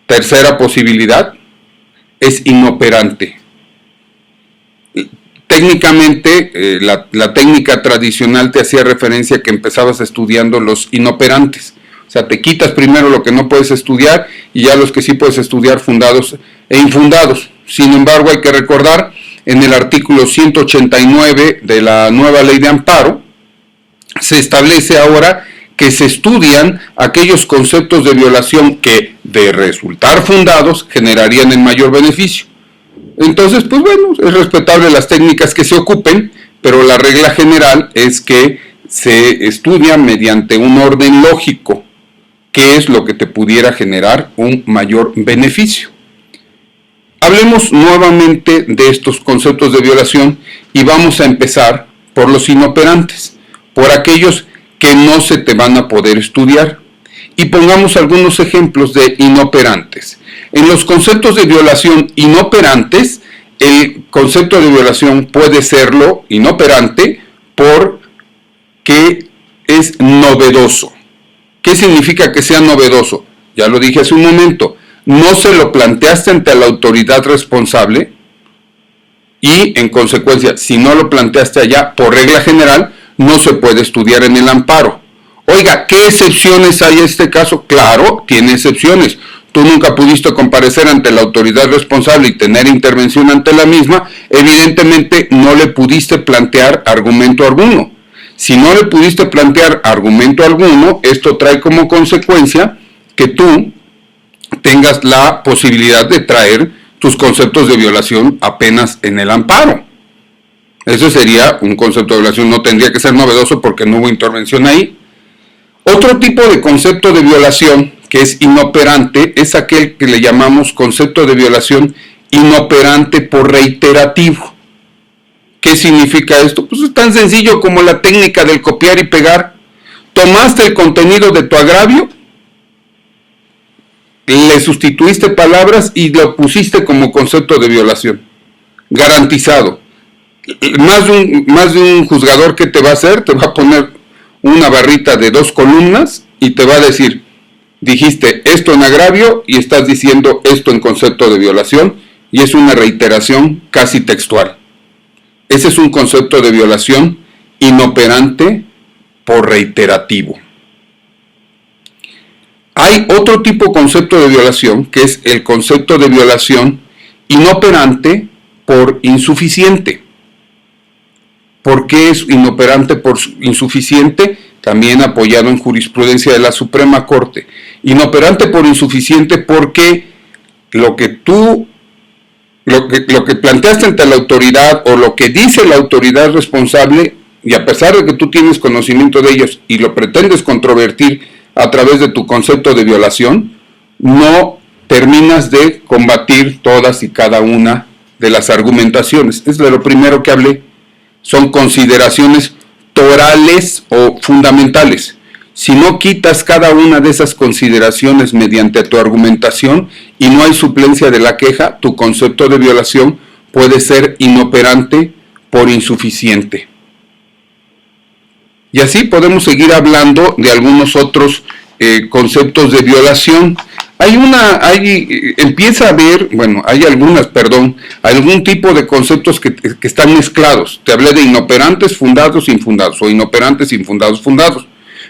tercera posibilidad, es inoperante. Técnicamente, la técnica tradicional te hacía referencia a que empezabas estudiando los inoperantes. O sea, te quitas primero lo que no puedes estudiar y ya los que sí puedes estudiar, fundados e infundados. Sin embargo, hay que recordar, en el artículo 189 de la nueva ley de amparo, se establece ahora que se estudian aquellos conceptos de violación que, de resultar fundados, generarían el mayor beneficio. Entonces, pues bueno, es respetable las técnicas que se ocupen, pero la regla general es que se estudia mediante un orden lógico, qué es lo que te pudiera generar un mayor beneficio. Hablemos nuevamente de estos conceptos de violación y vamos a empezar por los inoperantes, por aquellos que no se te van a poder estudiar. Y pongamos algunos ejemplos de inoperantes. En los conceptos de violación inoperantes, el concepto de violación puede serlo inoperante porque es novedoso. ¿Qué significa que sea novedoso? Ya lo dije hace un momento. No se lo planteaste ante la autoridad responsable y, en consecuencia, si no lo planteaste allá, por regla general, no se puede estudiar en el amparo. Oiga, ¿qué excepciones hay en este caso? Claro, tiene excepciones. Tú nunca pudiste comparecer ante la autoridad responsable y tener intervención ante la misma, evidentemente no le pudiste plantear argumento alguno. Si no le pudiste plantear argumento alguno, esto trae como consecuencia que tú tengas la posibilidad de traer tus conceptos de violación apenas en el amparo. Eso sería un concepto de violación, no tendría que ser novedoso porque no hubo intervención ahí. Otro tipo de concepto de violación que es inoperante es aquel que le llamamos concepto de violación inoperante por reiterativo. ¿Qué significa esto? Pues es tan sencillo como la técnica del copiar y pegar. Tomaste el contenido de tu agravio, le sustituiste palabras y lo pusiste como concepto de violación. Garantizado. Más de un juzgador, ¿qué te va a hacer? Te va a poner una barrita de 2 columnas y te va a decir, dijiste esto en agravio y estás diciendo esto en concepto de violación, y es una reiteración casi textual. Ese es un concepto de violación inoperante por reiterativo. Hay otro tipo de concepto de violación, que es el concepto de violación inoperante por insuficiente. ¿Por qué es inoperante por insuficiente? También apoyado en jurisprudencia de la Suprema Corte. Inoperante por insuficiente porque lo que planteaste ante la autoridad o lo que dice la autoridad responsable, y a pesar de que tú tienes conocimiento de ellos y lo pretendes controvertir a través de tu concepto de violación, no terminas de combatir todas y cada una de las argumentaciones. Es de lo primero que hablé. Son consideraciones torales o fundamentales. Si no quitas cada una de esas consideraciones mediante tu argumentación y no hay suplencia de la queja, tu concepto de violación puede ser inoperante por insuficiente. Y así podemos seguir hablando de algunos otros conceptos de violación. Empieza a haber, algún tipo de conceptos que están mezclados. Te hablé de inoperantes, fundados, infundados, o inoperantes, infundados, fundados.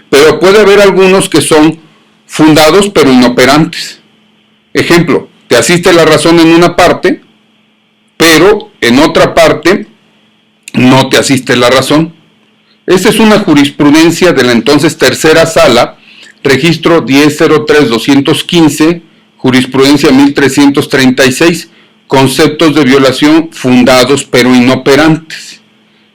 Pero puede haber algunos que son fundados pero inoperantes. Ejemplo, te asiste la razón en una parte, pero en otra parte no te asiste la razón. Esta es una jurisprudencia de la entonces tercera sala, registro 1003-215, jurisprudencia 1336, conceptos de violación fundados pero inoperantes.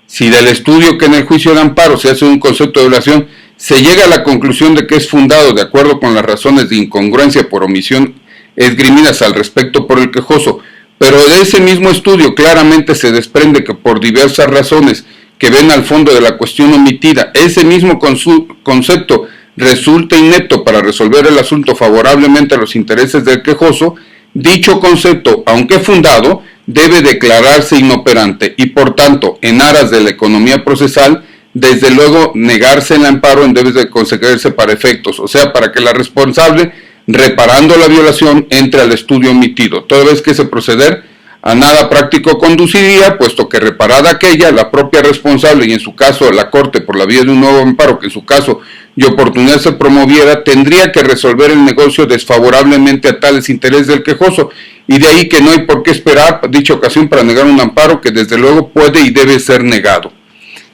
Si del estudio que en el juicio de amparo se hace un concepto de violación, se llega a la conclusión de que es fundado de acuerdo con las razones de incongruencia por omisión esgrimidas al respecto por el quejoso, pero de ese mismo estudio claramente se desprende que por diversas razones que ven al fondo de la cuestión omitida, ese mismo concepto resulta inepto para resolver el asunto favorablemente a los intereses del quejoso, dicho concepto, aunque fundado, debe declararse inoperante y por tanto, en aras de la economía procesal, desde luego negarse el amparo en debe de concederse para efectos, o sea, para que la responsable reparando la violación, entre al estudio omitido, toda vez que ese proceder a nada práctico conduciría, puesto que reparada aquella, la propia responsable, y en su caso la Corte por la vía de un nuevo amparo, que en su caso y oportunidad se promoviera, tendría que resolver el negocio desfavorablemente a tales intereses del quejoso, y de ahí que no hay por qué esperar dicha ocasión para negar un amparo que desde luego puede y debe ser negado.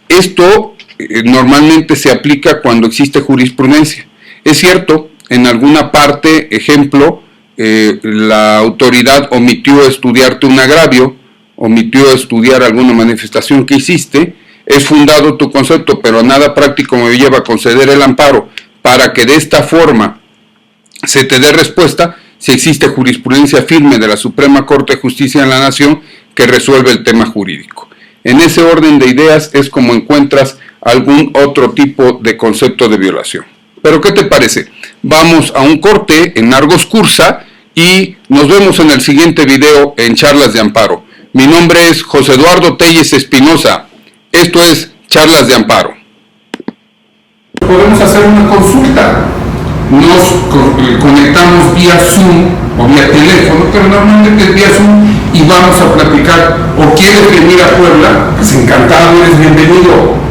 Esto normalmente se aplica cuando existe jurisprudencia. Es cierto, en alguna parte, ejemplo, la autoridad omitió estudiarte un agravio, omitió estudiar alguna manifestación que hiciste, es fundado tu concepto, pero nada práctico me lleva a conceder el amparo para que de esta forma se te dé respuesta si existe jurisprudencia firme de la Suprema Corte de Justicia de la Nación que resuelve el tema jurídico. En ese orden de ideas es como encuentras algún otro tipo de concepto de violación. Pero ¿qué te parece? Vamos a un corte en Argos Cursa y nos vemos en el siguiente video en Charlas de Amparo. Mi nombre es José Eduardo Telles Espinosa. Esto es Charlas de Amparo. Podemos hacer una consulta. Nos conectamos vía Zoom o vía teléfono, pero normalmente es vía Zoom y vamos a platicar. ¿O quieres venir a Puebla? Pues encantado, eres bienvenido.